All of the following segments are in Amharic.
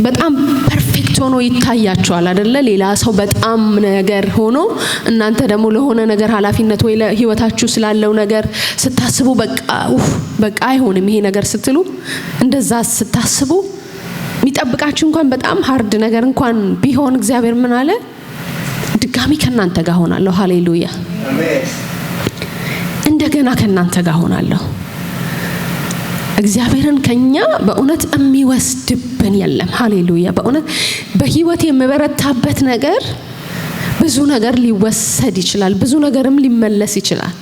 በጣም ፐርፌክት ሆኖ ይታያቸዋል አይደለ? ሌላ ሰው በጣም ነገር ሆኖ እናንተ ደግሞ ለሆነ ነገር ኃላፊነት ወይ ለህይወታችሁ ስላለው ነገር ስታስቡ በቃ አይሆንም ይሄ ነገር ስትሉ እንደዛ ስታስቡ የሚጠብቃችሁ እንኳን በጣም ሃርድ ነገር እንኳን ቢሆን እግዚአብሔር ምን አለ? ድጋሚ ከናንተ ጋር ሆናለሁ። ሃሌሉያ አሜን። እንደገና ከናንተ ጋር ሆናለሁ። እግዚአብሔርን ከኛ በእውነት የሚወስድብን የለም። ሃሌሉያ። በእውነት በህይወት የምበረታበት ነገር ብዙ ነገር ሊወሰድ ይችላል፣ ብዙ ነገርም ሊመለስ ይችላል።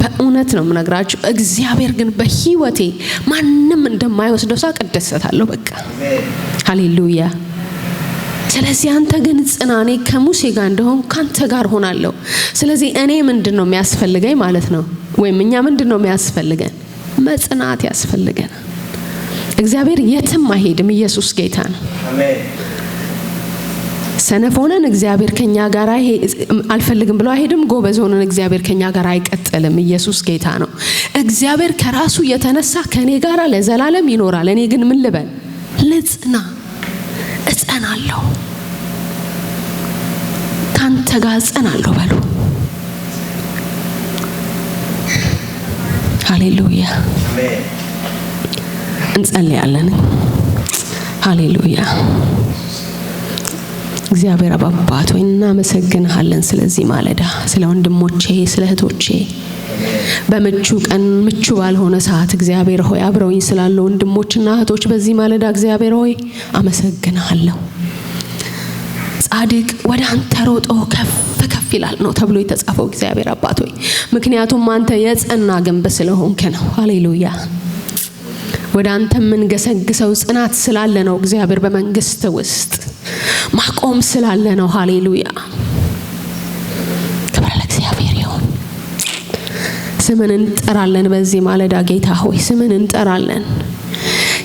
በእውነት ነው የምነግራችሁ። እግዚአብሔር ግን በህይወቴ ማንንም እንደማይወስደው ሳቀደሰታለሁ። በቃ ሃሌሉያ። ስለዚህ አንተ ግን ጽና፣ እኔ ከሙሴ ጋር እንደሆን ካንተ ጋር ሆናለሁ። ስለዚህ እኔ ምንድነው የሚያስፈልገኝ ማለት ነው? ወይም እኛ ምንድነው የሚያስፈልገን? መጽናት ያስፈልገን። እግዚአብሔር የትም አይሄድም። ኢየሱስ ጌታ ነው። አሜን። ሰነፍ ሆነን እግዚአብሔር ከኛ ጋር አልፈልግም ብሎ አይሄድም። ጎበዝ ሆነን እግዚአብሔር ከኛ ጋር አይቀጥልም። ኢየሱስ ጌታ ነው። እግዚአብሔር ከራሱ የተነሳ ከኔ ጋር ለዘላለም ይኖራል። እኔ ግን ምን ልበል? ልጽና፣ እጸናለሁ፣ ካንተ ጋር እጸናለሁ በሉ። ሃሌሉያ አሜን። እንጸልያለን። ሃሌሉያ። እግዚአብሔር አባት ሆይ እናመሰግንሃለን ስለዚህ ማለዳ፣ ስለ ወንድሞቼ፣ ስለ እህቶቼ በምቹ ቀን ምቹ ባልሆነ ሰዓት እግዚአብሔር ሆይ አብረውኝ ስላሉ ወንድሞችና እህቶች በዚህ ማለዳ እግዚአብሔር ሆይ አመሰግንሃለሁ። ጻድቅ ወደ አንተ ሮጦ ከፍ ይላል ነው ተብሎ የተጻፈው እግዚአብሔር አባት ሆይ፣ ምክንያቱም አንተ የጸና ግንብ ስለሆንክ ነው። ሃሌሉያ። ወደ አንተ የምንገሰግሰው ጽናት ስላለ ነው እግዚአብሔር። በመንግስት ውስጥ ማቆም ስላለ ነው። ሃሌሉያ። ክብር ለእግዚአብሔር ይሁን። ስምን እንጠራለን በዚህ ማለዳ ጌታ ሆይ፣ ስምን እንጠራለን።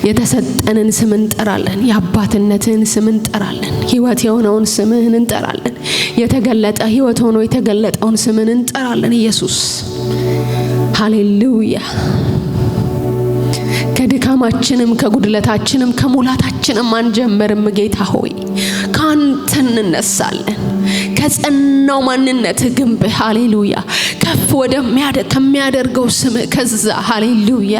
የተሰጠንን ስም እንጠራለን። የአባትነትን ስም እንጠራለን። ህይወት የሆነውን ስምህን እንጠራለን። የተገለጠ ህይወት ሆኖ የተገለጠውን ስምን እንጠራለን። ኢየሱስ ሃሌሉያ። ከድካማችንም ከጉድለታችንም ከሙላታችንም አንጀምርም ጌታ ሆይ፣ ካንተ እንነሳለን። ከጸናው ማንነት ግንብ ሃሌሉያ ከፍ ከሚያደርገው ስም ከዛ ሃሌሉያ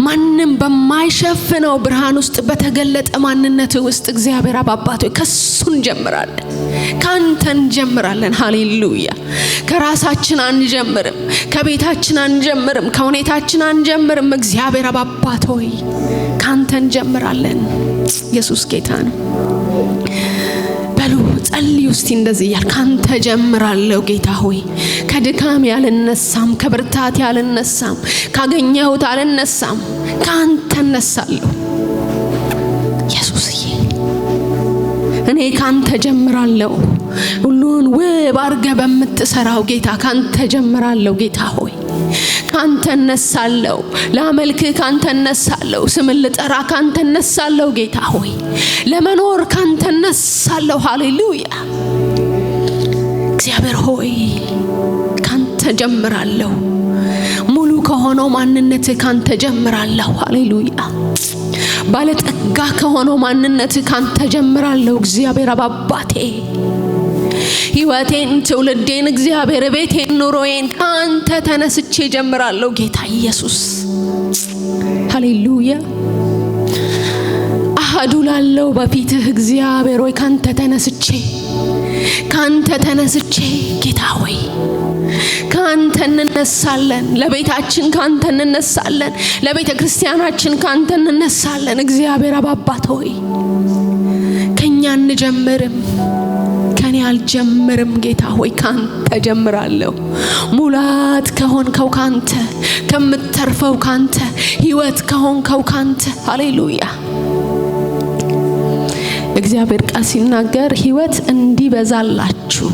ማንንም በማይሸፍነው ብርሃን ውስጥ በተገለጠ ማንነት ውስጥ እግዚአብሔር አባቶ ከሱ እንጀምራለን። ካንተ እንጀምራለን። ሃሌሉያ። ከራሳችን አንጀምርም፣ ከቤታችን አንጀምርም፣ ከሁኔታችን አንጀምርም። እግዚአብሔር አባቶ ሆይ ካንተ እንጀምራለን። ኢየሱስ ጌታ ነው። በሉ ጸልዩ እስቲ እንደዚህ ያል ካንተ ጀምራለሁ ጌታ ሆይ። ከድካም ያልነሳም፣ ከብርታት ያልነሳም፣ ካገኘሁት አልነሳም፣ ካንተ እነሳለሁ። ኢየሱስዬ እኔ ካንተ ጀምራለሁ። ሁሉን ውብ አድርገህ በምትሰራው ጌታ ካንተ ጀምራለሁ ጌታ ሆይ። ካንተ እነሳለሁ። ላመልክህ ካንተ እነሳለሁ። ስምን ልጠራ ካንተ እነሳለሁ ጌታ ሆይ። ለመኖር ካንተ እነሳለሁ። ሃሌሉያ። እግዚአብሔር ሆይ ካንተ ጀምራለሁ። ሙሉ ከሆነው ማንነት ካንተ ጀምራለሁ። ሃሌሉያ። ባለጠጋ ከሆነው ማንነት ካንተ ጀምራለሁ። እግዚአብሔር አባቴ ሕይወቴን፣ ትውልዴን፣ እግዚአብሔር ቤቴን፣ ኑሮዬን ካንተ ተነስቼ ጀምራለሁ ጌታ ኢየሱስ። ሃሌሉያ። አሐዱ ላለው በፊትህ እግዚአብሔር ሆይ ካንተ ተነስቼ ጌታ ሆይ ካንተ እንነሳለን። ለቤታችን ካንተ እንነሳለን። ለቤተ ክርስቲያናችን ካንተ እንነሳለን። እግዚአብሔር አባባት ሆይ ከኛ እንጀምርም፣ ከኔ አልጀምርም ጌታ ሆይ ካንተ ጀምራለሁ። ሙላት ከሆንከው ካንተ፣ ከምትተርፈው ካንተ፣ ሕይወት ከሆንከው ካንተ። ሃሌሉያ። እግዚአብሔር ቃል ሲናገር ሕይወት እንዲበዛላችሁ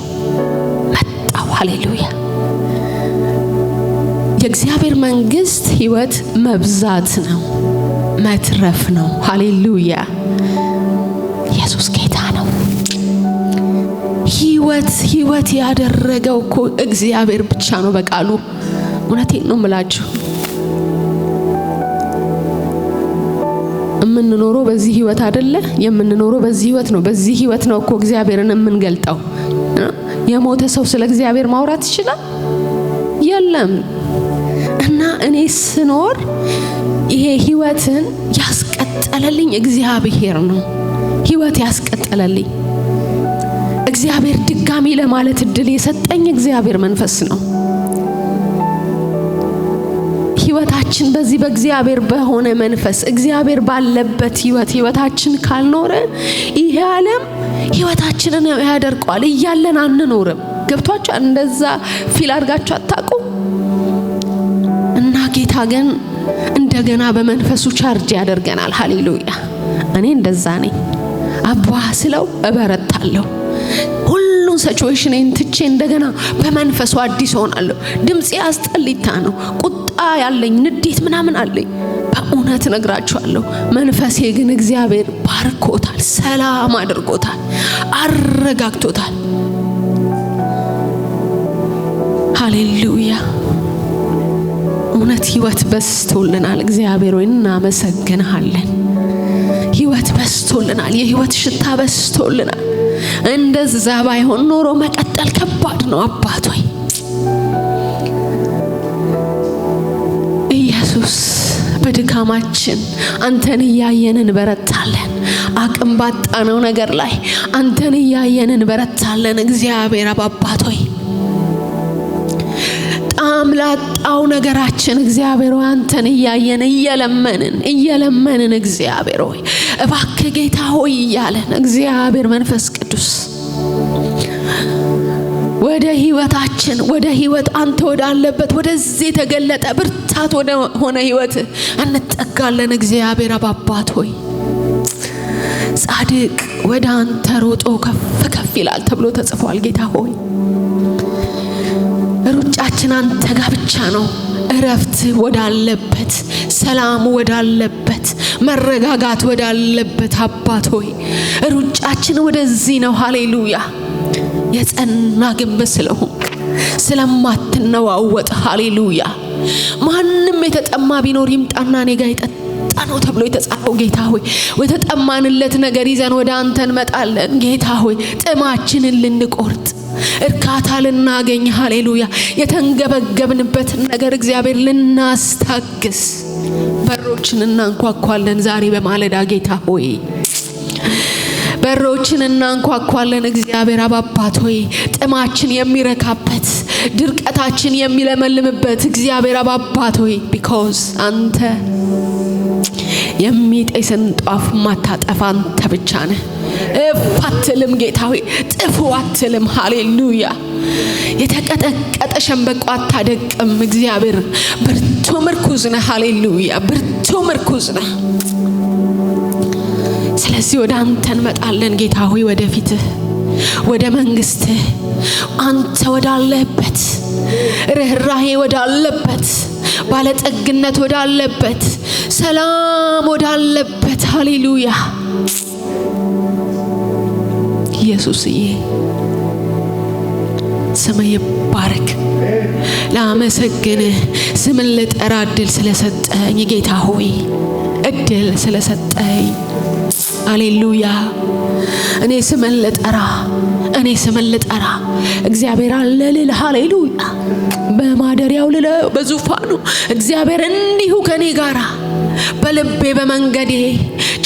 መጣው። ሃሌሉያ። የእግዚአብሔር መንግስት ሕይወት መብዛት ነው፣ መትረፍ ነው። ሃሌሉያ። ኢየሱስ ጌታ ነው። ሕይወት ያደረገው እኮ እግዚአብሔር ብቻ ነው በቃሉ። እውነቴን ነው የምላችሁ። የምንኖረው በዚህ ህይወት አይደለ? የምንኖረው በዚህ ህይወት ነው። በዚህ ህይወት ነው እኮ እግዚአብሔርን የምንገልጠው። የሞተ ሰው ስለ እግዚአብሔር ማውራት ይችላል? የለም። እና እኔ ስኖር ይሄ ህይወትን ያስቀጠለልኝ እግዚአብሔር ነው። ህይወት ያስቀጠለልኝ እግዚአብሔር፣ ድጋሚ ለማለት እድል የሰጠኝ እግዚአብሔር መንፈስ ነው። ህይወታችን በዚህ በእግዚአብሔር በሆነ መንፈስ እግዚአብሔር ባለበት ህይወታችን ካልኖረ ይሄ ዓለም ህይወታችንን ያደርቀዋል። እያለን አንኖርም። ገብቷችሁ እንደዛ ፊል አድርጋችሁ አታውቁ? እና ጌታ ግን እንደገና በመንፈሱ ቻርጅ ያደርገናል። ሃሌሉያ! እኔ እንደዛ ነኝ። አባ ስለው እበረታለሁ። ሁሉን ሲቹዌሽኔን ትቼ እንደገና በመንፈሱ አዲስ ሆናለሁ። ድምጼ አስጠሊታ ነው። ቁጣ ያለኝ ንዴት ምናምን አለኝ። በእውነት ነግራችኋለሁ። መንፈሴ ግን እግዚአብሔር ባርኮታል፣ ሰላም አድርጎታል፣ አረጋግቶታል። ሃሌሉያ! እውነት ህይወት በስቶልናል። እግዚአብሔር ሆይ እናመሰግንሃለን። ህይወት በስቶልናል። የህይወት ሽታ በስቶልናል። እንደዛ ባይሆን ኖሮ መቀጠል ከባድ ነው። አባት ሆይ ኢየሱስ፣ በድካማችን አንተን እያየን እንበረታለን። አቅም ባጣነው ነገር ላይ አንተን እያየን እንበረታለን። እግዚአብሔር አባት ሆይ ጣም ነገራችን እግዚአብሔር ሆይ አንተን እያየን እየለመንን እግዚአብሔር ሆይ እባክህ ጌታ ሆይ እያለን እግዚአብሔር መንፈስ ቅዱስ ወደ ህይወታችን ወደ ህይወት አንተ ወዳለበት ወደዚህ የተገለጠ ብርታት ወደ ሆነ ህይወት እንጠጋለን። እግዚአብሔር አባት ሆይ ጻድቅ ወደ አንተ ሮጦ ከፍ ይላል ተብሎ ተጽፏል። ጌታ ሆይ ሩጫችን አንተ ጋር ብቻ ነው። እረፍት ወዳለበት፣ ሰላም ወዳለበት፣ መረጋጋት ወዳለበት አባት ሆይ ሩጫችን ወደዚህ ነው። ሃሌሉያ! የጸና ግንብ ስለሆንክ ስለማትነዋወጥ ሃሌሉያ! ማንም የተጠማ ቢኖር ይምጣና እኔ ጋር ይጠጣ ነው ተብሎ የተጻፈው ጌታ ሆይ ወተጠማንለት ነገር ይዘን ወደ አንተ እንመጣለን። ጌታ ሆይ ጥማችንን ልንቆርጥ እርካታ ልናገኝ ሃሌሉያ የተንገበገብንበትን ነገር እግዚአብሔር ልናስታግስ በሮችን እናንኳኳለን። ዛሬ በማለዳ ጌታ ሆይ በሮችን እናንኳኳለን። እግዚአብሔር አባት ሆይ ጥማችን የሚረካበት ድርቀታችን የሚለመልምበት እግዚአብሔር አባት ሆይ because አንተ የሚጤስን ጧፍ ማታጠፋ አንተ ብቻ ነህ። እፋትልም ጌታ ሆይ ጥፉ አትልም። ሃሌሉያ! የተቀጠቀጠ ሸምበቆ አታደቅም። እግዚአብሔር ብርቱ ምርኩዝ ነህ። ሃሌሉያ! ብርቱ ምርኩዝ ነህ። ስለዚህ ወደ አንተ እንመጣለን ጌታ ሆይ ወደፊትህ ወደ መንግስትህ አንተ ወዳለበት ርህራሄ ወዳለበት ባለጠግነት ወዳለበት ሰላም ወዳለበት ሃሌሉያ ኢየሱስዬ ስም ይባረክ። ላመሰግንህ ስምን ልጠራ እድል ስለሰጠኝ ጌታ ሆይ እድል ስለሰጠኝ ሃሌሉያ። እኔ ስምን ልጠራ እግዚአብሔር አለ ልል ሃሌሉያ። በማደሪያው ልለ በዙፋኑ እግዚአብሔር እንዲሁ ከኔ ጋራ በልቤ በመንገዴ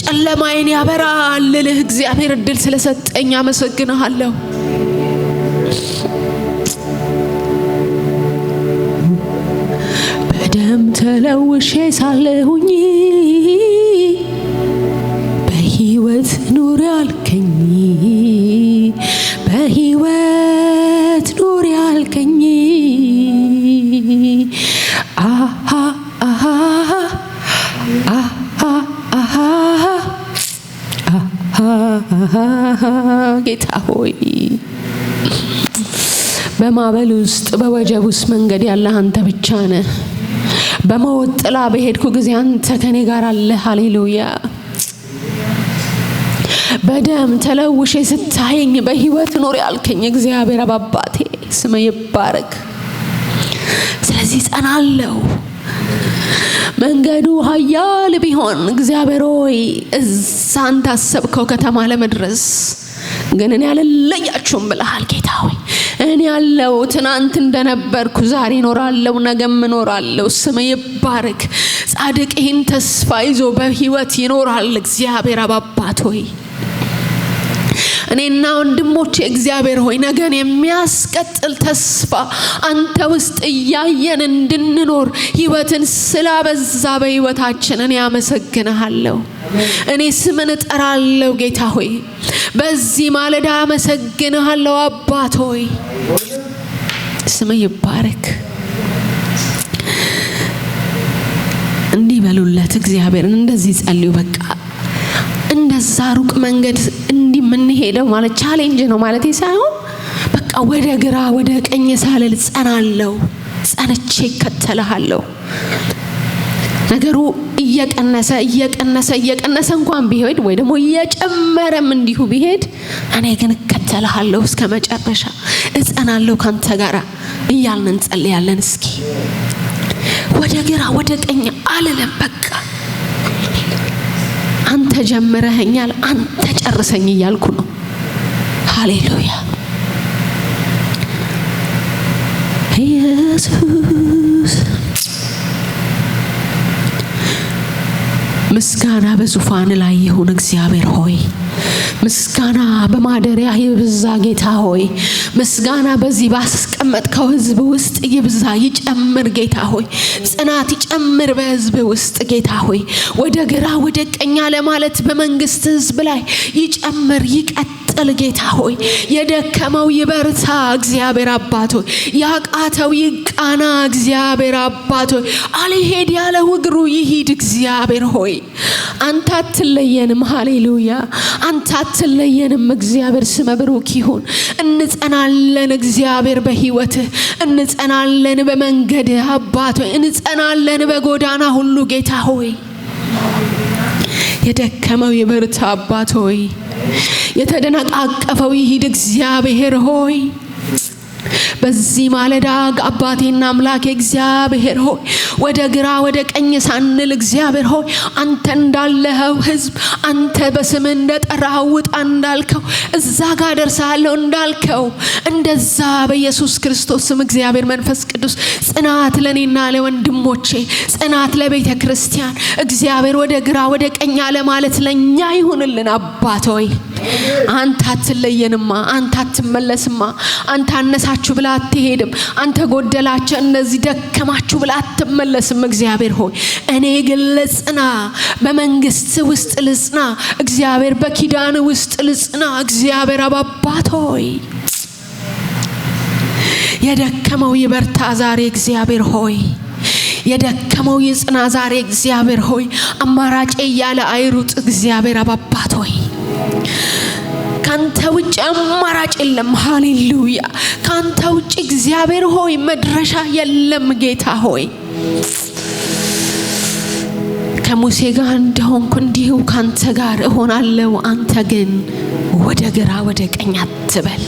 ጨለማዬን ያበራል ልልህ እግዚአብሔር እድል ስለሰጠኝ አመሰግንሃለሁ። በደም ተለውሼ ሳለሁኝ በሕይወት ኑር ያልከኝ በሕይወት ኑር ያልከኝ አሃ አሃ አሃ አሃ ጌታ ሆይ በማዕበል ውስጥ በወጀብ ውስጥ መንገድ ያለ አንተ ብቻ ነህ። በሞት ጥላ በሄድኩ ጊዜ አንተ ከኔ ጋር አለ። ሃሌሉያ። በደም ተለውሼ ስታየኝ በሕይወት ኑር ያልከኝ እግዚአብሔር አባቴ ስም ይባረክ። ስለዚህ ጸናለሁ። መንገዱ ኃያል ቢሆን እግዚአብሔር ሆይ እዛ እንዳሰብከው ከተማ ለመድረስ ግን እኔ አልለያችሁም ብለሃል ጌታ ሆይ። እኔ ያለው ትናንት እንደነበርኩ ዛሬ እኖራለሁ፣ ነገም እኖራለሁ። ስም ይባረክ። ጻድቅ ይህን ተስፋ ይዞ በህይወት ይኖራል። እግዚአብሔር አባት ሆይ እኔና ወንድሞቼ እግዚአብሔር ሆይ ነገን የሚያስቀጥል ተስፋ አንተ ውስጥ እያየን እንድንኖር ህይወትን ስላበዛ በህይወታችን እኔ አመሰግንሃለሁ። እኔ ስምን እጠራለሁ ጌታ ሆይ። በዚህ ማለዳ አመሰግንሃለሁ አባት ሆይ። ስም ይባረክ። እንዲህ በሉለት እግዚአብሔርን፣ እንደዚህ ጸልዩ። በቃ እንደዛ ሩቅ መንገድ እንዲህ ምን ሄደው ማለት ቻሌንጅ ነው ማለት ሳይሆን በቃ ወደ ግራ ወደ ቀኝ ሳልል ጸናለሁ፣ ጸንቼ እከተልሃለሁ። ነገሩ እየቀነሰ እንኳን ቢሄድ ወይ ደግሞ እየጨመረም እንዲሁ ቢሄድ እኔ ግን እከተልሃለሁ እስከ መጨረሻ፣ እጸናለሁ ካንተ ጋር እያልን እንጸልያለን። እስኪ ወደ ግራ ወደ ቀኝ አልልም። በቃ አንተ ጀምረኸኛል፣ አንተ ጨርሰኝ እያልኩ ነው። ሃሌሉያ ኢየሱስ። ምስጋና በዙፋን ላይ ይሁን እግዚአብሔር ሆይ። ምስጋና በማደሪያ ይብዛ ጌታ ሆይ። ምስጋና በዚህ ባስቀመጥከው ህዝብ ውስጥ ይብዛ ይጨምር ጌታ ሆይ። ጽናት ይጨምር በህዝብ ውስጥ ጌታ ሆይ። ወደ ግራ ወደ ቀኝ ለማለት በመንግስት ህዝብ ላይ ይጨምር ይቀጥል ጌታ ሆይ። የደከመው ይበርታ እግዚአብሔር አባት ሆይ። ያቃተው ይቃና እግዚአብሔር አባት ሆይ። አልሄድ ያለው እግሩ ይሂድ እግዚአብሔር ሆይ። አንተ አትለየንም። ሃሌሉያ አንተ አትለየንም። እግዚአብሔር ስም ብሩክ ይሁን። እንጸናለን እግዚአብሔር በህይወትህ፣ እንጸናለን በመንገድህ አባት ሆይ፣ እንጸናለን በጎዳና ሁሉ ጌታ ሆይ። የደከመው ይበርታ አባት ሆይ። የተደነቃቀፈው ይሂድ እግዚአብሔር ሆይ። በዚህ ማለዳ አባቴና አምላኬ እግዚአብሔር ሆይ ወደ ግራ ወደ ቀኝ ሳንል እግዚአብሔር ሆይ አንተ እንዳለኸው ህዝብ አንተ በስም እንደጠራኸው ውጣ እንዳልከው እዛ ጋር ደርሳለሁ እንዳልከው እንደዛ በኢየሱስ ክርስቶስ ስም እግዚአብሔር መንፈስ ቅዱስ ጽናት ለኔና ለወንድሞቼ፣ ጽናት ለቤተ ክርስቲያን እግዚአብሔር ወደ ግራ ወደ ቀኝ ለማለት ለኛ ይሁንልን አባት ሆይ። አንተ አትለየንማ፣ አንተ አትመለስማ፣ አንተ አነሳችሁ ብላ አትሄድም፣ አንተ ጎደላችሁ እነዚህ ደከማችሁ ብላ አትመለስም እግዚአብሔር ሆይ። እኔ ግን ልጽና፣ በመንግስት ውስጥ ልጽና እግዚአብሔር፣ በኪዳን ውስጥ ልጽና እግዚአብሔር አባት ሆይ። የደከመው ይበርታ ዛሬ እግዚአብሔር ሆይ። የደከመው ይጽና ዛሬ እግዚአብሔር ሆይ። አማራጭ ያለ አይሩጥ እግዚአብሔር አባት ሆይ። ካንተ ውጭ አማራጭ የለም። ሃሌሉያ ካንተ ውጭ እግዚአብሔር ሆይ መድረሻ የለም ጌታ ሆይ። ከሙሴ ጋር እንደሆንኩ እንዲሁ ካንተ ጋር እሆናለሁ። አንተ ግን ወደ ግራ ወደ ቀኝ አትበል።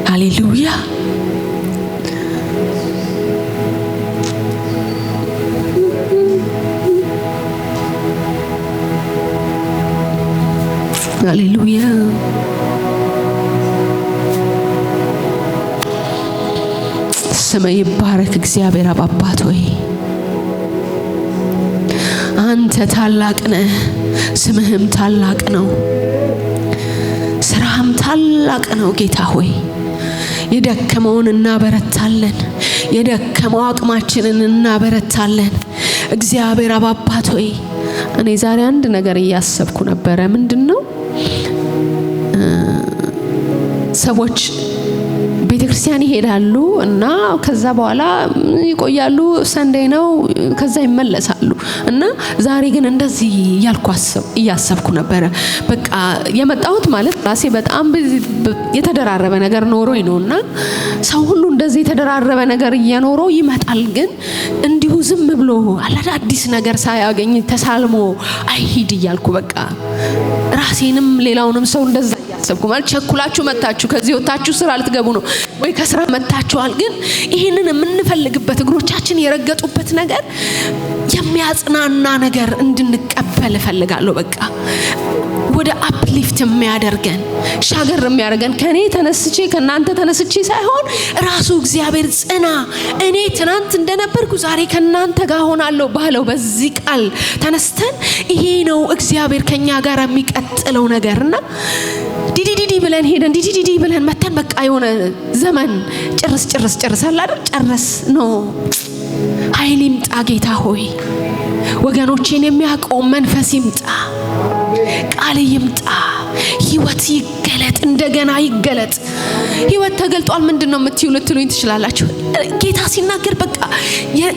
ሃሌሉያ ሃሌሉያ ስም ይባረክ እግዚአብሔር አባት ሆይ። አንተ ታላቅ ነህ፣ ስምህም ታላቅ ነው፣ ስራህም ታላቅ ነው ጌታ ሆይ። የደከመውን እናበረታለን፣ የደከመው አቅማችንን እናበረታለን እግዚአብሔር አባት ሆይ። እኔ ዛሬ አንድ ነገር እያሰብኩ ነበረ። ምንድነው? ሰዎች ቤተክርስቲያን ይሄዳሉ እና ከዛ በኋላ ይቆያሉ፣ ሰንደይ ነው፣ ከዛ ይመለሳሉ። እና ዛሬ ግን እንደዚህ እያሰብኩ ነበረ። በቃ የመጣሁት ማለት ራሴ በጣም የተደራረበ ነገር ኖሮኝ ነውና ሰው ሁሉ እንደዚህ የተደራረበ ነገር እየኖረው ይመጣል። ግን እንዲሁ ዝም ብሎ አዲስ ነገር ሳያገኝ ተሳልሞ አይሂድ እያልኩ በቃ ራሴንም ሌላውንም ሰው እንደዛ አላሰብኩም። ቸኩላችሁ መጣችሁ ከዚህ ወጣችሁ ስራ ልትገቡ ነው ወይ ከስራ መጣችኋል። ግን ይሄንን የምንፈልግበት እግሮቻችን የረገጡበት ነገር የሚያጽናና ነገር እንድንቀበል እፈልጋለሁ። በቃ ወደ አፕሊፍት የሚያደርገን ሻገር የሚያደርገን ከኔ ተነስቼ ከናንተ ተነስቼ ሳይሆን ራሱ እግዚአብሔር ጽና፣ እኔ ትናንት እንደነበርኩ ዛሬ ከናንተ ጋር ሆናለሁ ባለው በዚህ ቃል ተነስተን ይሄ ነው እግዚአብሔር ከኛ ጋር የሚቀጥለው ነገርና ዲዲዲዲ ብለን ሄደን ዲዲዲዲ ብለን መተን በቃ የሆነ ዘመን ጭርስ አለ አይደል? ጨረስ ነው። ኃይል ይምጣ ጌታ ሆይ፣ ወገኖቼን የሚያቆም መንፈስ ይምጣ፣ ቃል ይምጣ፣ ህይወት ይገለጥ፣ እንደገና ይገለጥ። ህይወት ተገልጧል ምንድነው የምትዩ ልትሉኝ ትችላላችሁ። ጌታ ሲናገር በቃ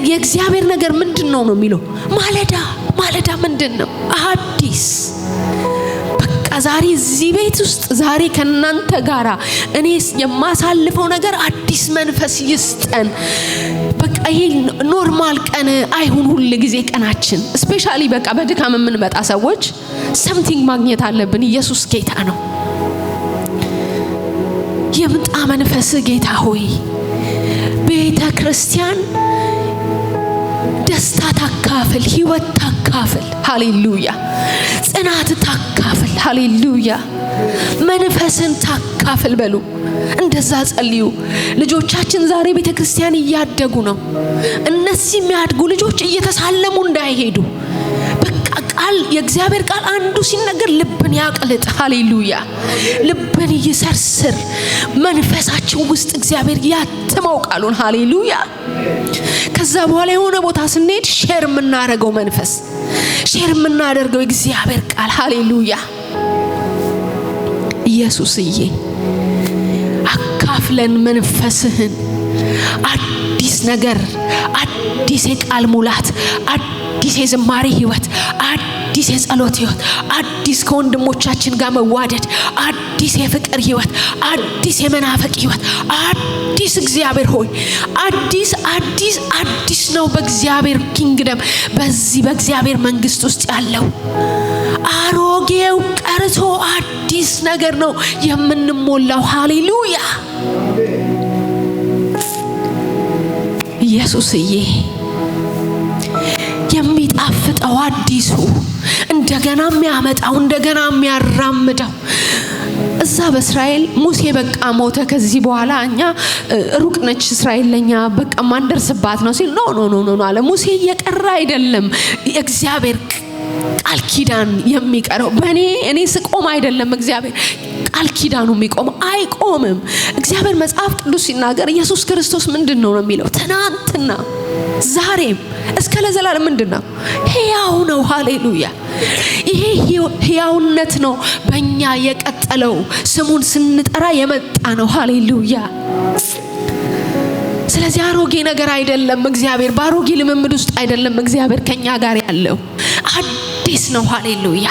የእግዚአብሔር ነገር ምንድነው ነው የሚለው። ማለዳ ምንድነው? አዲስ ዛሬ እዚህ ቤት ውስጥ ዛሬ ከናንተ ጋራ እኔ የማሳልፈው ነገር አዲስ መንፈስ ይስጠን። በቃ ይሄ ኖርማል ቀን አይሁን ሁሉ ጊዜ ቀናችን። ስፔሻሊ በቃ በድካም የምንመጣ ሰዎች ሰምቲንግ ማግኘት አለብን። ኢየሱስ ጌታ ነው። የምጣ መንፈስ ጌታ ሆይ ቤተ ክርስቲያን ደስታ ታካፍል፣ ህይወት ታካፍል። ሃሌሉያ። ጽናት ታካፍል። ሃሌሉያ። መንፈስን ታካፍል በሉ። እንደዛ ጸልዩ። ልጆቻችን ዛሬ ቤተ ክርስቲያን እያደጉ ነው። እነዚህ የሚያድጉ ልጆች እየተሳለሙ እንዳይሄዱ በቃ ቃል የእግዚአብሔር ቃል አንዱ ሲነገር ልብን ያቅልጥ። ሃሌሉያ። ልብን ይሰርስር። መንፈሳችን ውስጥ እግዚአብሔር ያትመው ቃሉን። ሃሌሉያ። ከዛ በኋላ የሆነ ቦታ ስንሄድ ሼር የምናደርገው መንፈስ ሼር የምናደርገው እግዚአብሔር ቃል። ሃሌሉያ። ኢየሱስዬ አካፍለን መንፈስህን። አዲስ ነገር፣ አዲስ የቃል ሙላት፣ አዲስ የዝማሬ ህይወት፣ አዲስ የጸሎት ህይወት፣ አዲስ ከወንድሞቻችን ጋር መዋደድ፣ አዲስ የፍቅር ህይወት፣ አዲስ የመናፈቅ ህይወት፣ አዲስ እግዚአብሔር ሆይ አዲስ ነው በእግዚአብሔር ኪንግደም በዚህ በእግዚአብሔር መንግስት ውስጥ ያለው። አሮጌው ቀርቶ አዲስ ነገር ነው የምንሞላው። ሃሌሉያ። ኢየሱስዬ የሚጣፍጠው አዲሱ እንደገና የሚያመጣው እንደገና የሚያራምደው እዛ በእስራኤል ሙሴ በቃ ሞተ፣ ከዚህ በኋላ እኛ ሩቅ ነች እስራኤል ለኛ በቃ ማንደርስባት ነው ሲል ኖ አለ። ሙሴ እየቀረ አይደለም እግዚአብሔር ቃል ኪዳን የሚቀረው እኔ ስቆም አይደለም እግዚአብሔር ቃል ኪዳኑ የሚቆም አይቆምም። እግዚአብሔር መጽሐፍ ቅዱስ ሲናገር ኢየሱስ ክርስቶስ ምንድነው ነው የሚለው? ትናንትና ዛሬም እስከ ለዘላለም ምንድነው? ሕያው ነው። ሃሌሉያ። ይሄ ሕያውነት ነው በእኛ የቀጠለው ስሙን ስንጠራ የመጣ ነው። ሃሌሉያ። ስለዚህ አሮጌ ነገር አይደለም እግዚአብሔር፣ ባሮጌ ልምምድ ውስጥ አይደለም እግዚአብሔር ከኛ ጋር ያለው አዲስ ነው። ሃሌሉያ።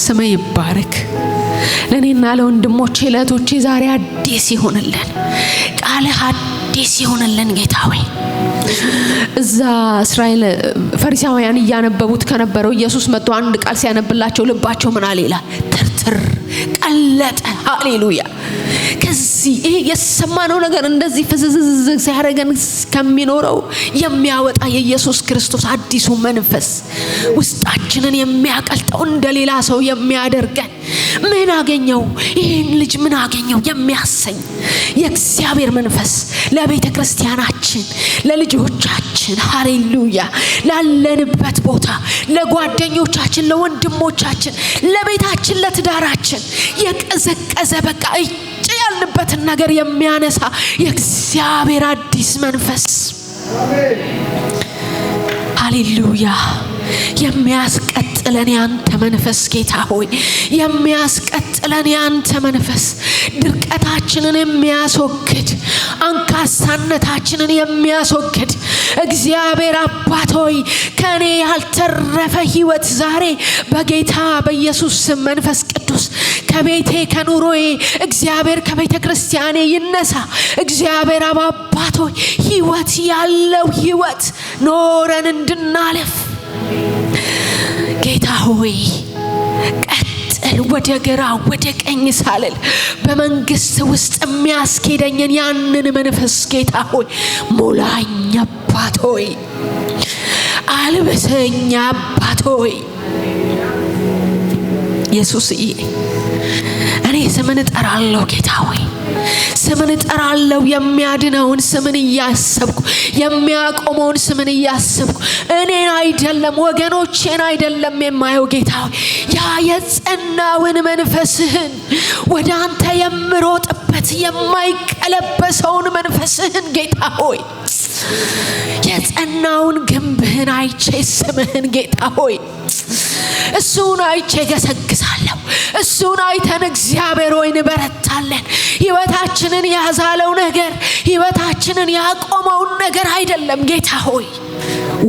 ስም ይባረክ። ለኔና ለወንድሞቼ ለእህቶቼ ዛሬ አዲስ ይሆንልን፣ ቃልህ አዲስ ይሆንልን ጌታ ሆይ። እዛ እስራኤል ፈሪሳውያን እያነበቡት ከነበረው ኢየሱስ መጥቶ አንድ ቃል ሲያነብላቸው ልባቸው ምን አለ ይላል? ትርትር ቀለጠ። ሃሌሉያ። ከዚህ ይሄ የሰማነው ነገር እንደዚህ ፍዝዝዝ ሲያደርገን ከሚኖረው የሚያወጣ የኢየሱስ ክርስቶስ አዲሱ መንፈስ ውስጣችንን የሚያቀልጠው እንደሌላ ሰው የሚያደርገን ምን አገኘው ይሄን ልጅ ምን አገኘው የሚያሰኝ የእግዚአብሔር መንፈስ ለቤተ ክርስቲያናችን ለልጆቻችን ሃሌሉያ ላለንበት ቦታ ለጓደኞቻችን ለወንድሞቻችን ለቤታችን ለትዳራችን የቀዘቀዘ በቃ ያልንበትን ነገር የሚያነሳ የእግዚአብሔር አዲስ መንፈስ ሃሌሉያ የሚያስቀጥለን ያንተ መንፈስ ጌታ ሆይ የሚያስቀጥለን ያንተ መንፈስ ድርቀታችንን የሚያስወግድ አንካሳነታችንን የሚያስወግድ እግዚአብሔር አባት ሆይ ከኔ ያልተረፈ ህይወት ዛሬ በጌታ በኢየሱስ ስም መንፈስ ቅዱስ ከቤቴ ከኑሮዬ እግዚአብሔር ከቤተ ክርስቲያኔ ይነሳ። እግዚአብሔር አባት ሆይ ህይወት ያለው ህይወት ኖረን እንድናለፍ ጌታ ሆይ ሳልል ወደ ግራ ወደ ቀኝ ሳልል በመንግስት ውስጥ የሚያስኬደኝን ያንን መንፈስ ጌታ ሆይ ሙላኝ አባት ሆይ አልብሰኝ አባት ሆይ ኢየሱስዬ እኔ ስምን እጠራለሁ ጌታ ሆይ ስምን እጠራለሁ የሚያድነውን ስምን እያሰብኩ የሚያቆመውን ስምን እያሰብኩ እኔን አይደለም ወገኖቼን አይደለም የማየው ጌታ ሆይ ያ የጸናውን መንፈስህን ወደ አንተ የምሮጥበት የማይቀለበሰውን መንፈስህን ጌታ ሆይ የጸናውን ግንብህን አይቼ ስምህን ጌታ ሆይ እሱን አይቼ ገሰግሳለሁ እሱን አይተን እግዚአብሔር ሆይ እንበረታለን ሕይወታችንን ያዛለው ነገር ሕይወታችንን ያቆመውን ነገር አይደለም ጌታ ሆይ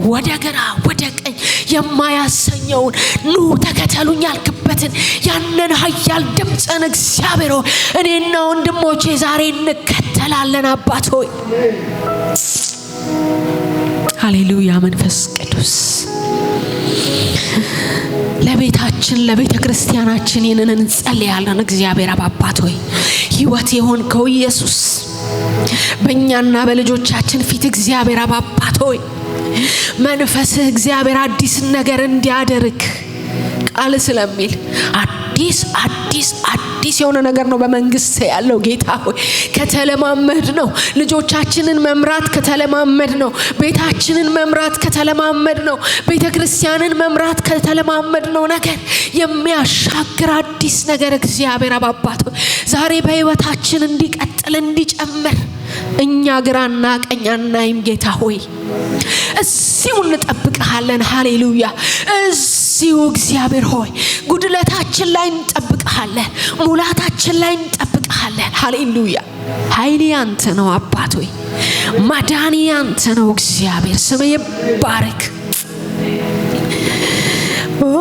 ወደ ግራ ወደ ቀኝ የማያሰኘውን ኑ ተከተሉኝ ያልክበትን ያንን ኃያል ድምፅን እግዚአብሔር ሆይ እኔና ወንድሞቼ ዛሬ እንከተላለን አባት ሆይ ሃሌሉያ መንፈስ ቅዱስ ለቤታችን ለቤተ ክርስቲያናችን ይህንን እንጸልያለን እግዚአብሔር አባት ሆይ ሕይወት የሆንከው ኢየሱስ በእኛና በልጆቻችን ፊት እግዚአብሔር አባት ሆይ መንፈስህ እግዚአብሔር አዲስ ነገር እንዲያደርግ ቃል ስለሚል አዲስ የሆነ ነገር ነው በመንግስት ያለው ጌታ ሆይ ከተለማመድ ነው ልጆቻችንን መምራት ከተለማመድ ነው ቤታችንን መምራት ከተለማመድ ነው ቤተክርስቲያንን መምራት ከተለማመድ ነው ነገር የሚያሻግር አዲስ ነገር እግዚአብሔር አባት ሆይ ዛሬ በሕይወታችን እንዲቀጥል እንዲጨምር እኛ ግራና ቀኝ አናይም ጌታ ሆይ እዚሁ እንጠብቅሃለን ሃሌሉያ እዚሁ እግዚአብሔር ሆይ ጉድለታችን ላይ እንጠብቅሃለን ሙላታችን ላይ እንጠብቅሃለን ሃሌሉያ ኃይል ያንተ ነው አባት ሆይ ማዳን ያንተ ነው እግዚአብሔር ስም ይባረክ ኦ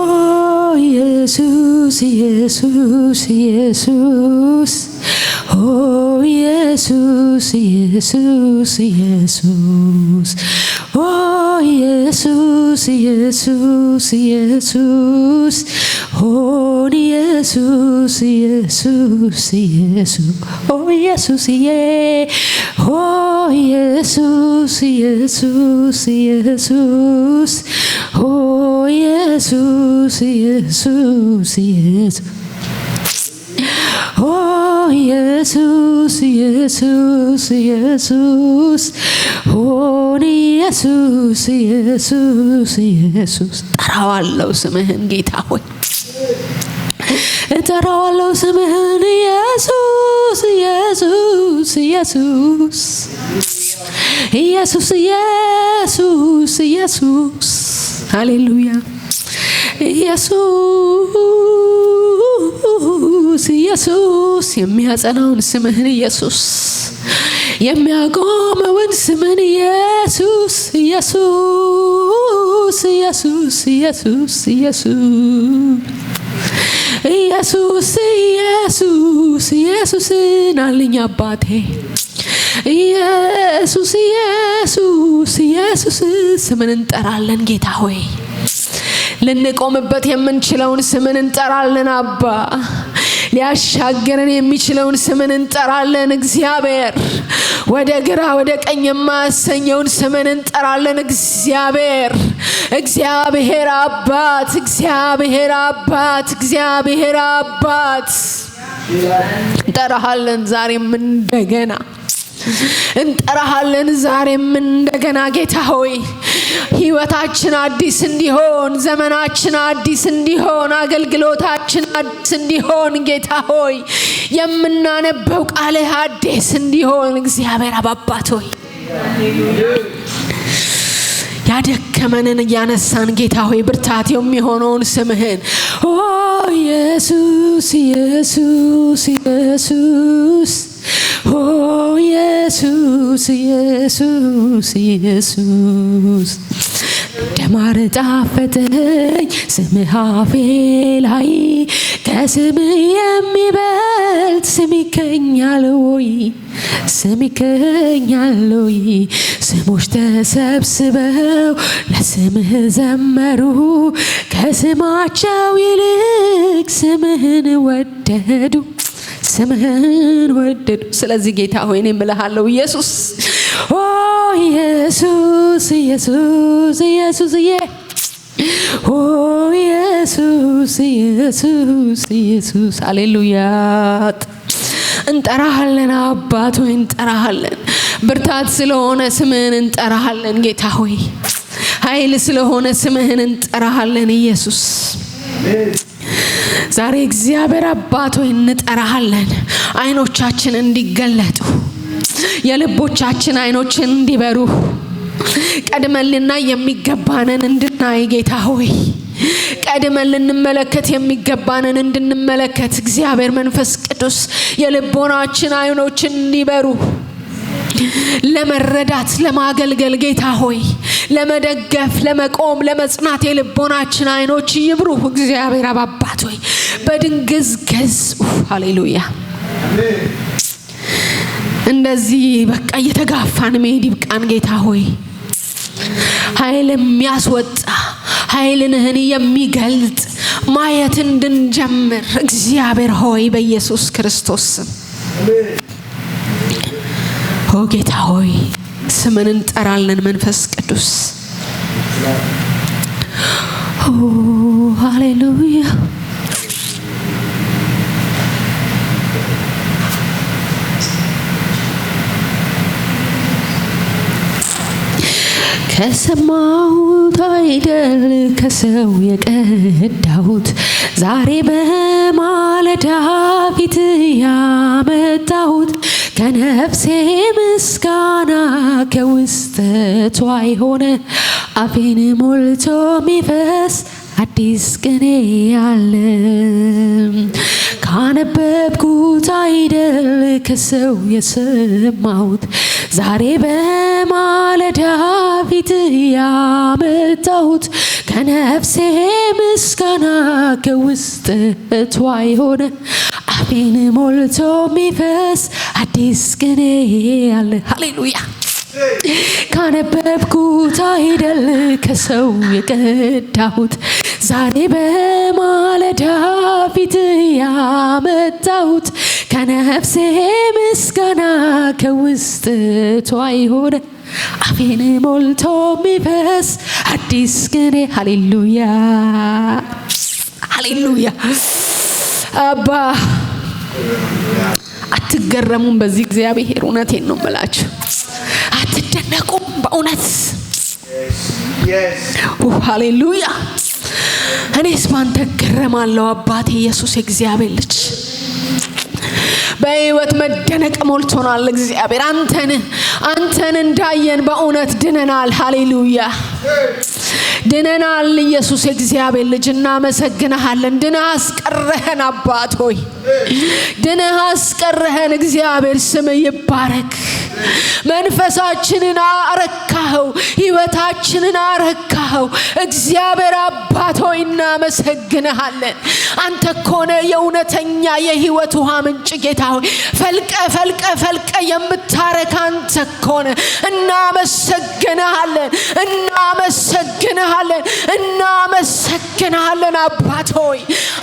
ኢየሱስ ኢየሱስ ኢየሱስ Oh Jesus, Jesus, Jesus. Oh Jesus, Jesus, Jesus. Oh Jesus, Jesus, Jesus. Oh Jesus, yeah. Oh Jesus, Jesus, Jesus. Oh Jesus, Jesus, Jesus. Oh Jesus, Jesus, Jesus. Oh Jesus, Jesus, Jesus. ጠራዋለሁ ስምህን ጌታ ሆይ ጠራዋለሁ ስምህን ኢየሱስ ኢየሱስ ኢየሱስ ኢየሱስ ኢየሱስ ኢየሱስ ሃሌሉያ ኢየሱስ ኢየሱስ የሚያጸናውን ስምህን ኢየሱስ የሚያቆመውን ስምህን ኢየሱስ ኢየሱስ ኢየሱስ ኢየሱስ ኢየሱስ ኢየሱስ ኢየሱስ ናልኝ አባቴ ኢየሱስ ኢየሱስ ኢየሱስ ስምን እንጠራለን ጌታ ሆይ ልንቆምበት የምንችለውን ስምን እንጠራለን አባ ሊያሻገረን የሚችለውን ስምን እንጠራለን እግዚአብሔር ወደ ግራ ወደ ቀኝ የማያሰኘውን ስምን እንጠራለን እግዚአብሔር እግዚአብሔር አባት እግዚአብሔር አባት እግዚአብሔር አባት እንጠራሃለን ዛሬም እንደገና እንጠራሃለን ዛሬም እንደገና ጌታ ሆይ ሕይወታችን አዲስ እንዲሆን ዘመናችን አዲስ እንዲሆን አገልግሎታችን አዲስ እንዲሆን ጌታ ሆይ የምናነበው ቃልህ አዲስ እንዲሆን እግዚአብሔር አባት ሆይ ያደከመንን ያነሳን ጌታ ሆይ ብርታት የሚሆነውን ስምህን ኦ ኢየሱስ ኢየሱስ ኢየሱስ ኦ ኢየሱስ ኢየሱስ ኢየሱስ ደማር ጣፈጠኝ ስምህ አፌ ላይ ከስምህ የሚበልጥ ስም ይገኛል ወይ? ስም ይገኛል ወይ? ስሞች ተሰብስበው ለስምህ ዘመሩ ከስማቸው ይልቅ ስምህን ወደዱ ስምህን ወደዱ። ስለዚህ ጌታ ሆይ እኔ እምልሃለሁ ኢየሱስ ኦ ኢየሱስ ኢየሱስ ኢየሱስዬ ኦ ኢየሱስ ኢየሱስ ኢየሱስ ሃሌሉያ እንጠራሃለን አባት ሆይ እንጠራሃለን። ብርታት ስለሆነ ስምህን እንጠራሃለን ጌታ ሆይ። ኃይል ስለሆነ ስምህን እንጠራሃለን ኢየሱስ። ዛሬ እግዚአብሔር አባት ሆይ እንጠራሃለን። አይኖቻችን እንዲገለጡ የልቦቻችን አይኖችን እንዲበሩ ቀድመንና የሚገባንን እንድናይ ጌታ ሆይ ቀድመን ልንመለከት የሚገባንን እንድንመለከት እግዚአብሔር መንፈስ ቅዱስ የልቦናችን አይኖችን እንዲበሩ ለመረዳት ለማገልገል ጌታ ሆይ ለመደገፍ ለመቆም ለመጽናት የልቦናችን አይኖች ይብሩ እግዚአብሔር አባት ሆይ በድንግዝግዝ ሃሌሉያ እንደዚህ በቃ እየተጋፋን መሄድ ይብቃን ጌታ ሆይ። ኃይል የሚያስወጣ ኃይልንህን የሚገልጥ ማየት እንድንጀምር እግዚአብሔር ሆይ በኢየሱስ ክርስቶስ ኦ ጌታ ሆይ ስምን እንጠራለን መንፈስ ቅዱስ ኦ ሃሌሉያ ከሰማሁት አይደል ከሰው የቀዳሁት ዛሬ በማለዳ ፊት ያመጣሁት ከነፍሴ ምስጋና ከውስጠቷ የሆነ አፌን ሞልቶ ሚፈስ አዲስ ቅኔ ያለ ካነበብኩት አይደል ከሰው የሰማሁት ዛሬ በማለዳ ፊት ያመጣሁት ከነፍሴ ምስጋና ከውስጠቷ የሆነ አፌን ሞልቶ ሚፈስ አዲስ ቅኔ ያለ ሃሌሉያ ካነበብኩት አይደል ከሰው የቀዳሁት ዛሬ በማለዳ ፊት ያመጣሁት ከነፍሴ ምስጋና ከውስጠቷ የሆነ አፌን ሞልቶ ሚፈስ አዲስ ቅኔ ሃሌሉያ ሃሌሉያ አባ አትገረሙም በዚህ እግዚአብሔር እውነቴን ነው የምላችሁ አትደነቁም በእውነት ሃሌሉያ እኔስ ባንተ እገረማለሁ አባቴ ኢየሱስ የእግዚአብሔር ልጅ በህይወት መደነቅ ሞልቶናል እግዚአብሔር አንተን እንዳየን በእውነት ድነናል ሃሌሉያ ድነናል ኢየሱስ የእግዚአብሔር ልጅ እናመሰግንሃለን ድነህ አስቀረህን አባት ሆይ ድነህ አስቀረህን እግዚአብሔር ስም ይባረክ መንፈሳችንን አረካኸው ህይወታችንን አረካኸው እግዚአብሔር አባት ሆይ እናመሰግንሃለን አንተ ኮነ የእውነተኛ የህይወት ውሃ ምንጭ ጌታ ሆይ ፈልቀ የምታረካ አንተ ኮነ እናመሰግንሃለን አባት ሆይ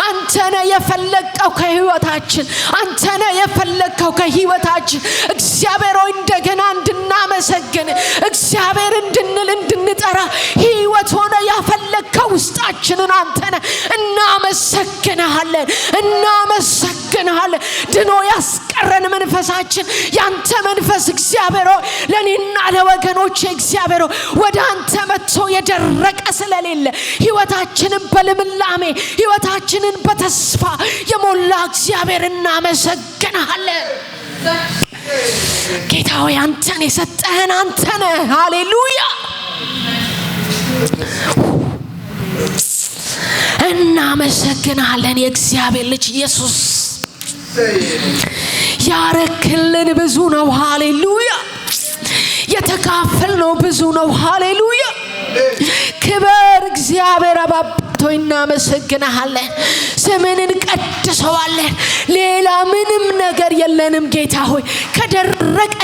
አንተነ የፈለቀው ከህይወታችን አንተነ የፈለቀው ከህይወታችን እግዚአብሔር ሆይ እንደገና እንድናመሰግን እግዚአብሔር እንድንል እንድንጠራ ህይወት ሆነ ያፈለቀው ውስጣችንን አንተነ እናመሰግንሃለን ድኖ ያስቀረን መንፈሳችን ያንተ መንፈስ እግዚአብሔር ሆይ ለኔና ለወገኖቼ እግዚአብሔር ወደ አንተ መጥቶ የደረቀ ስለሌለ ህይወታችንን በልምላሜ ህይወታችንን በተስፋ የሞላ እግዚአብሔር እናመሰግንሃለን ጌታ ሆይ አንተን የሰጠህን አንተነ ሃሌሉያ እናመሰግንሃለን የእግዚአብሔር ልጅ ኢየሱስ ያረክልን ብዙ ነው ሃሌሉያ የተካፈልነው ብዙ ነው ሃሌሉያ ክብር እግዚአብሔር አባቶ እናመሰግናለን ስምን እንቀድሰዋለን ሌላ ምንም ነገር የለንም ጌታ ሆይ ከደረቀ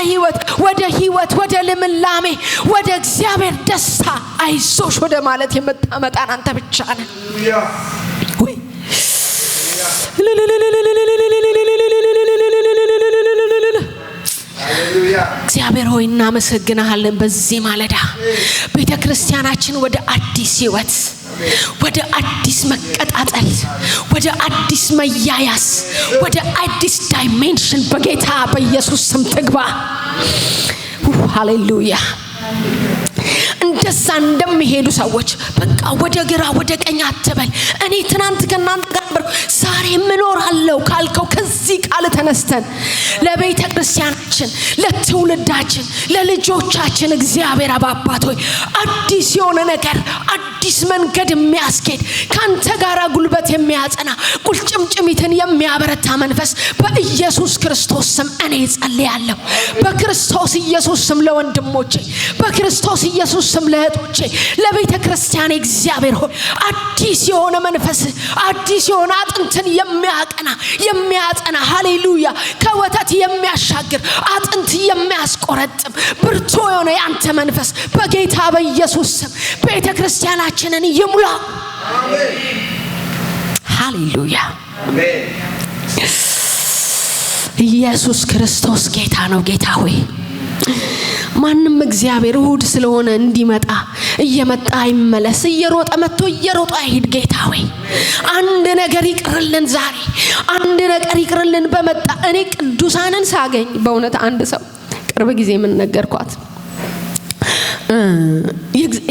ህይወት ወደ ልምላሜ ወደ እግዚአብሔር ደስታ አይዞሽ ወደ ማለት የምታመጣን አንተ ብቻ ነህ ወይ እግዚአብሔር ሆይ እናመሰግናለን በዚህ ማለዳ ቤተክርስቲያናችን ወደ አዲስ ህይወት ወደ አዲስ መቀጣጠል ወደ አዲስ መያያስ ወደ አዲስ ዳይሜንሽን በጌታ በኢየሱስ ስም ትግባ ሃሌሉያ እንደዛ እንደሚሄዱ ሰዎች በቃ ወደ ግራ ወደ ቀኝ አትበል እኔ ትናንት ከናንተ ጋር ዛሬ ምኖራለሁ ካልከው ከዚህ ቃል ተነስተን ለቤተ ክርስቲያናችን ለትውልዳችን ለልጆቻችን እግዚአብሔር አባባት ሆይ አዲስ የሆነ ነገር አዲስ መንገድ የሚያስኬድ ካንተ ጋር ጉልበት የሚያጸና ቁልጭምጭሚትን የሚያበረታ መንፈስ በኢየሱስ ክርስቶስ ስም እኔ ጸልያለሁ በክርስቶስ ኢየሱስ ስም ለወንድሞቼ በክርስቶስ ኢየሱስ ስም ለእህቶቼ ለቤተ ክርስቲያን እግዚአብሔር ሆይ አዲስ የሆነ መንፈስ አዲስ የሆነ አጥንትን የሚያጸና ሃሌሉያ ከወተት የሚያሻግር አጥንት የሚያስቆረጥም ብርቱ የሆነ ያንተ መንፈስ በጌታ በኢየሱስ ስም ቤተ ክርስቲያናችንን ይሙላ አሜን ሃሌሉያ አሜን ኢየሱስ ክርስቶስ ጌታ ነው ጌታ ሆይ ማንም እግዚአብሔር እሁድ ስለሆነ እንዲመጣ እየመጣ አይመለስ እየሮጠ መጥቶ እየሮጠ አይሄድ ጌታ ሆይ አንድ ነገር ይቅርልን ዛሬ አንድ ነገር ይቅርልን በመጣ እኔ ቅዱሳንን ሳገኝ በእውነት አንድ ሰው ቅርብ ጊዜ ምን ነገርኳት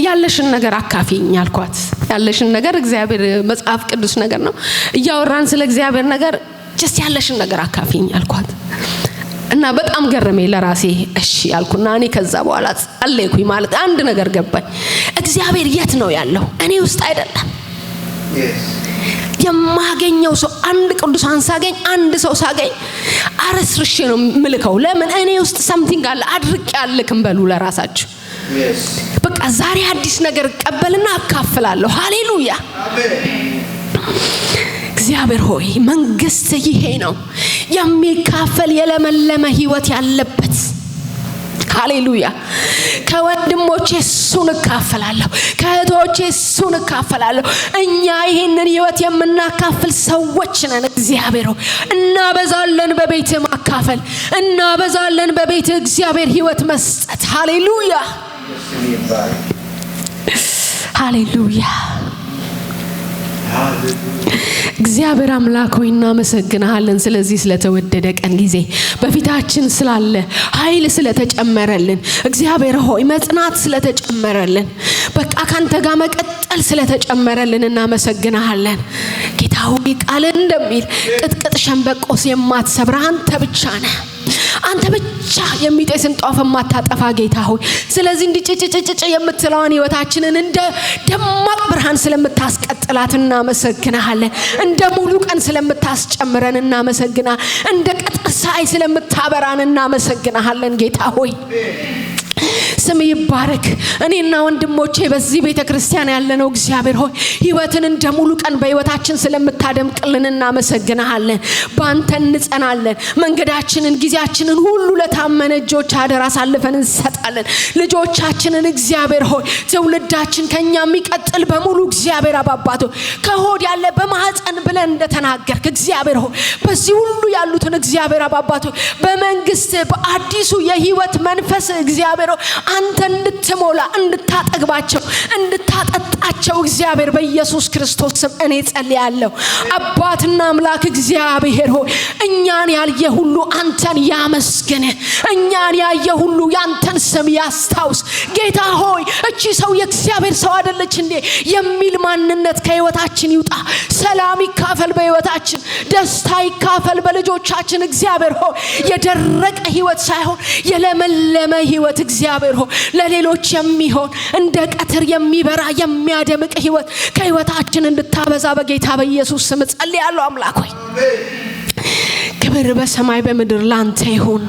ያለሽን ነገር አካፊኝ አልኳት ያለሽን ነገር እግዚአብሔር መጽሐፍ ቅዱስ ነገር ነው እያወራን ስለ እግዚአብሔር ነገር ጀስት ያለሽን ነገር አካፊኝ አልኳት እና በጣም ገረመኝ ለራሴ እሺ አልኩና እኔ ከዛ በኋላ ጸለይኩኝ ማለት አንድ ነገር ገባኝ እግዚአብሔር የት ነው ያለው እኔ ውስጥ አይደለም የማገኘው ሰው አንድ ቅዱሳን ሳገኝ አንድ ሰው ሳገኝ አረስርሽ ነው ምልከው ለምን እኔ ውስጥ something አለ አድርቅ ያልክም በሉ ለራሳችሁ በቃ ዛሬ አዲስ ነገር ቀበልና አካፍላለሁ ሃሌሉያ አሜን እግዚአብሔር ሆይ መንግስት ይሄ ነው የሚካፈል የለመለመ ህይወት ያለበት ሃሌሉያ ከወንድሞቼ እሱን እካፈላለሁ ከእህቶቼ እሱን እካፈላለሁ እኛ ይሄንን ህይወት የምናካፍል ሰዎች ነን እግዚአብሔር ሆይ እናበዛለን በቤት ማካፈል እናበዛለን በቤት እግዚአብሔር ህይወት መስጠት ሃሌሉያ ሃሌሉያ እግዚአብሔር አምላክ ሆይ እናመሰግናለን ስለዚህ ስለተወደደ ቀን ጊዜ በፊታችን ስላለ ኃይል ስለተጨመረልን እግዚአብሔር ሆይ መጽናት ስለተጨመረልን በቃ ካንተ ጋር መቀጠል ስለተጨመረልን እናመሰግናለን ጌታ ሆይ ቃል እንደሚል ቅጥቅጥ ሸምበቆስ የማትሰብር አንተ ብቻ ነህ አንተ ብቻ የሚጤስን ጧፍ የማታጠፋ ጌታ ሆይ ስለዚህ እንዲጭጭጭጭ የምትለውን ህይወታችንን እንደ ደማቅ ብርሃን ስለምታስቀጥላት እናመሰግናለን እንደ ሙሉ ቀን ስለምታስጨምረን እናመሰግናለን እንደ ቀጥር ፀሐይ ስለምታበራን እናመሰግናለን ጌታ ሆይ ስም ይባረክ እኔና ወንድሞቼ በዚህ ቤተክርስቲያን ያለነው እግዚአብሔር ሆይ ህይወትን እንደ ሙሉ ቀን በህይወታችን ስለምታደምቅልን እናመሰግናለን ባንተ እንጸናለን መንገዳችንን ጊዜያችንን ሁሉ ለታመነ እጆች አደራ አሳልፈን እንሰጣለን ልጆቻችንን እግዚአብሔር ሆይ ትውልዳችን ከኛ የሚቀጥል በሙሉ እግዚአብሔር አባባቶ ከሆድ ያለ በማህፀን ብለን እንደተናገርክ እግዚአብሔር ሆይ በዚህ ሁሉ ያሉትን እግዚአብሔር አባባቶ በመንግስት በአዲሱ የህይወት መንፈስ እግዚአብሔር አንተ እንድትሞላ እንድታጠግባቸው እንድታጠጣቸው እግዚአብሔር በኢየሱስ ክርስቶስ ስም እኔ ጸልያለሁ አባትና አምላክ እግዚአብሔር ሆይ እኛን ያየ ሁሉ አንተን ያመስግን እኛን ያየ ሁሉ ያንተን ስም ያስታውስ ጌታ ሆይ እቺ ሰው የእግዚአብሔር ሰው አይደለች እንዴ የሚል ማንነት ከህይወታችን ይውጣ ሰላም ይካፈል በህይወታችን ደስታ ይካፈል በልጆቻችን እግዚአብሔር ሆይ የደረቀ ህይወት ሳይሆን የለመለመ ህይወት እግዚአብሔር ሆይ ለሌሎች የሚሆን እንደ ቀትር የሚበራ የሚያደምቅ ህይወት ከህይወታችን እንድታበዛ በጌታ በኢየሱስ ስም ጸልያለሁ አምላክ ሆይ ክብር በሰማይ በምድር ላንተ ይሁን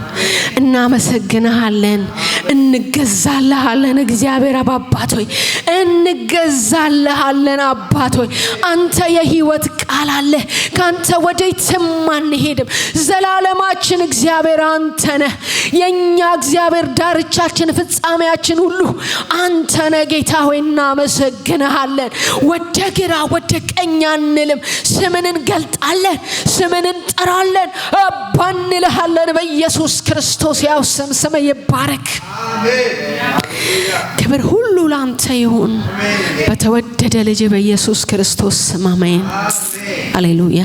እናመሰግናለን እንገዛልሃለን እግዚአብሔር አባት ሆይ እንገዛልሃለን አባት ሆይ አንተ የሕይወት ቃል አለ ካንተ ወዴትም አንሄድም ዘላለማችን እግዚአብሔር አንተ ነህ የኛ እግዚአብሔር ዳርቻችን ፍጻሜያችን ሁሉ አንተ ነህ ጌታ ሆይ እናመሰግንሃለን ወደ ግራ ወደ ቀኝ አንልም ስምን እንገልጣለን ስምን እንጠራለን አባንልሃለን በኢየሱስ ክርስቶስ ያው ስም ይባረክ አሜን ክብር ሁሉ ላንተ ይሁን በተወደደ ልጅ በኢየሱስ ክርስቶስ ስም አሜን ሃሌሉያ